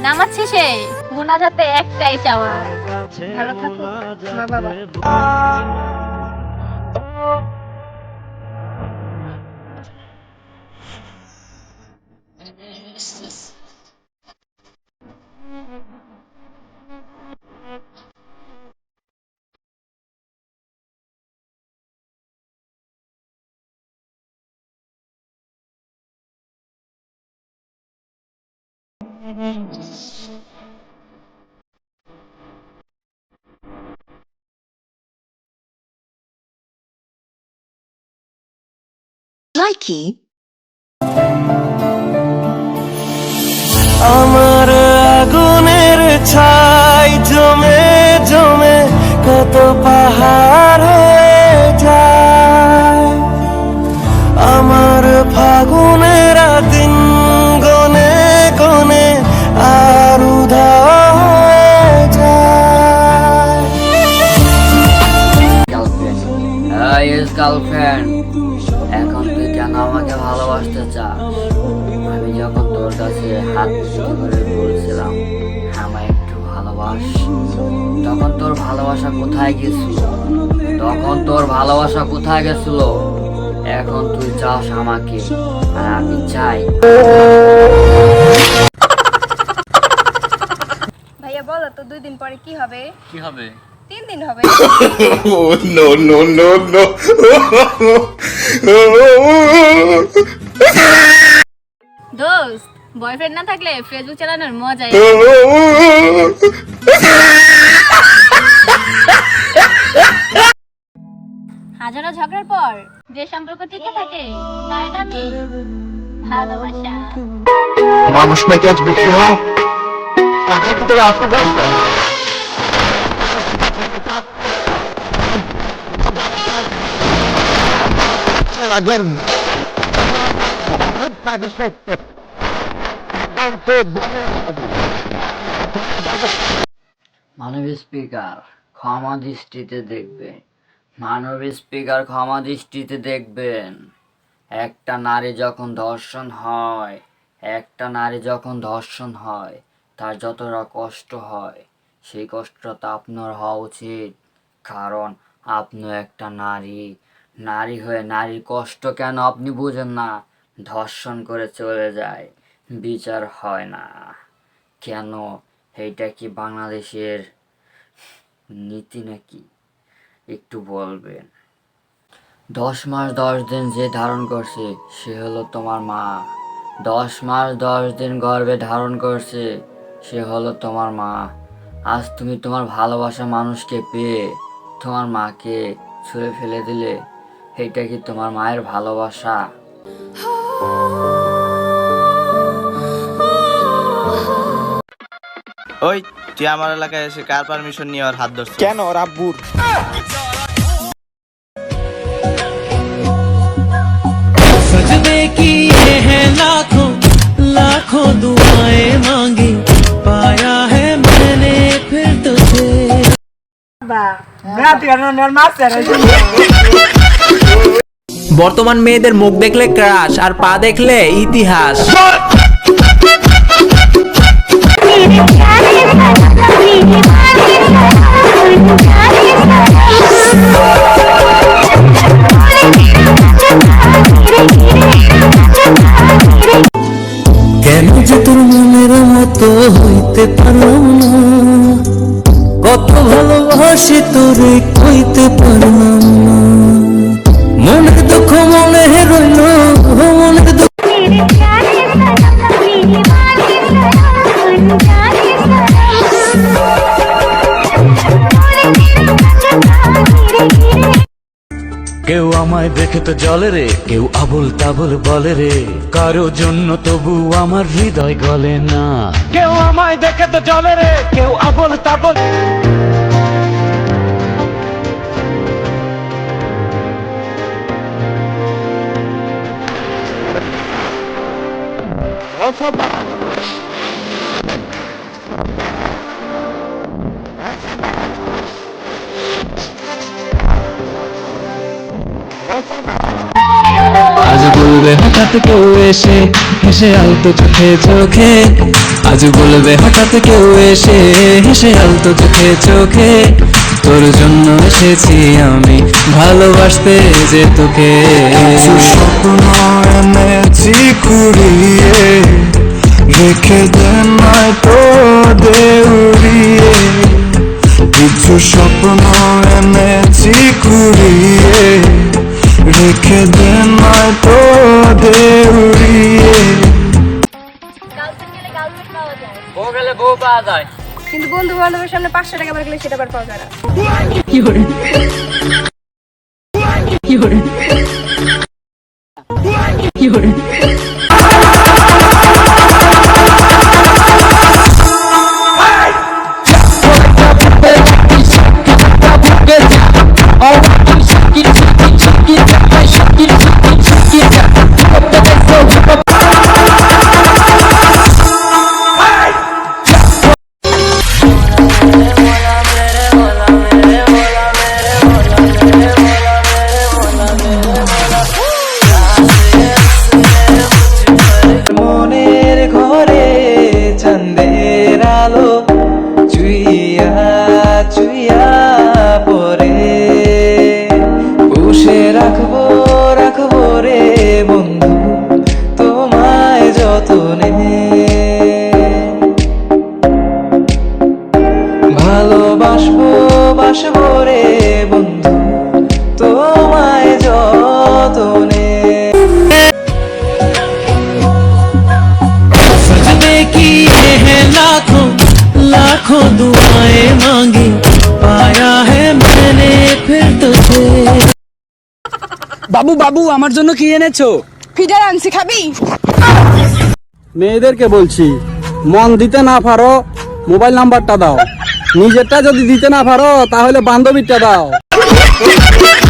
নামাজ শেষে মোনাজাতে একটাই চাওয়া, ভালো থাকো মা বাবা। Likey. আমার আগুনের ছাই জমে জমে কত পাহাড় হয়ে যায়, আমার ফাগুনের দিন গনে গনে আর উধাও হয়ে যায়। গার্লফ্রেন্ড, এখন তুই কেন আমাকে ভালোবাসতে চাস? আমি যখন তোর কাছে হাত পিছনে করে বলছিলাম আমায় একটু ভালোবাস, তখন তোর ভালোবাসা কোথায় গেছিল? এখন তুই চাস আমাকে, আর আমি চাই। ভাইয়া বলো তো 2 দিন পরে কি হবে? 3 দিন হবে। Oh, no, no, no, no. দোস্ত, বয়ফ্রেন্ড না থাকলে ফেসবুক চালানোর মজাই। হাজারো ঝগড়ার পর যে সম্পর্ক টিকে থাকে তার নামই ভালোবাসা। মানুষ নাকি আজ বিক্রি হয়, তাকে তোরা আসতে পারবে। রাখবেন মাননীয় স্পিকার ক্ষমা দৃষ্টিতে দেখবেন, মাননীয় স্পিকার ক্ষমা দৃষ্টিতে দেখবেন। একটা নারী যখন ধর্ষণ হয় তার যতটা কষ্ট হয় সেই কষ্টটা আপনার হওয়া উচিত, কারণ আপনি একটা নারী হয়ে নারীর কষ্ট কেন আপনি বুঝেন না? ধর্ষণ করে চলে যায়, বিচার হয় না কেন? এইটা কি বাংলাদেশের নীতি নাকি? একটু বলবেন। 10 মাস 10 দিন যে ধারণ করছে সে হলো তোমার মা। 10 মাস 10 দিন গর্ভে ধারণ করছে সে হলো তোমার মা। আজ তুমি তোমার ভালোবাসা মানুষকে পেয়ে তোমার মাকে ছুঁড়ে ফেলে দিলে, এইটা কি তোমার মায়ের ভালোবাসা? ওই তুই আমার এলাকায় এসে কার পারমিশন নিয়ে ওর হাত ধরছিস? কেন রাব্বুর? सजदे की ये है लाखों लाखों दुआएं मांगी, पाया है मैंने फिर तुझे। বর্তমান মেয়েদের মুখ দেখলে ক্রাশ, আর পা দেখলে ইতিহাস। কেন যে তোর মনের মতো হইতে পারলাম না, কত ভালোবাসি তোরে কইতে পারলাম না, মনের দুঃখ মনে রইল, মনের দুঃখ। কেউ আমায় দেখে তো জলে রে, কেউ আবল তাবল বলে রে, কারো জন্য তবু আমার হৃদয় গলে না। কেউ আমায় দেখে তো জলে রে, কেউ আবল তাবল। আজ বলবে হঠাৎ কেউ এসে হেসে আলতো চোখে চোখে, আজ বলবে হঠাৎ কেউ এসে হেসে আলতো চোখে চোখে, তোর জন্য এসেছি আমি ভালোবাসতে যে তোকে। কিছু স্বপ্ন এনেছি কুড়িয়ে, রেখে দে নয় তো দেউড়িয়ে। কিছু স্বপ্ন এনেছি কুড়িয়ে, রেখে দে নয় তো দেউড়িয়ে। গার্লফ্রেন্ড গেলে গার্লফ্রেন্ড পাওয়া যায়, বউ গেলে বউ পাওয়া যায়। কিন্তু বন্ধু বান্ধবের সামনে 500 টাকা বার গেলে সেটা আবার পাওয়া যায় না। মনের ঘরে চাঁদের আলো চুইয়া চুইয়া পরে, পুষে রাখবো রাখবো রে বন্ধু তোমায় যতনে। ভালোবাসবো বাসবো রে বন্ধু তোমায় যতনে। सजने की ये है लाखों लाखों दुआएं मांगी, पाया है मैंने फिर तुझे। বাবু বাবু আমার জন্য কি এনেছো? ফিডার আনছি, খাবি? মেয়েদেরকে বলছি, মন দিতে না পারো মোবাইল নাম্বারটা দাও, নিজেরটা যদি দিতে না পারো তাহলে বান্ধবীরটা দাও।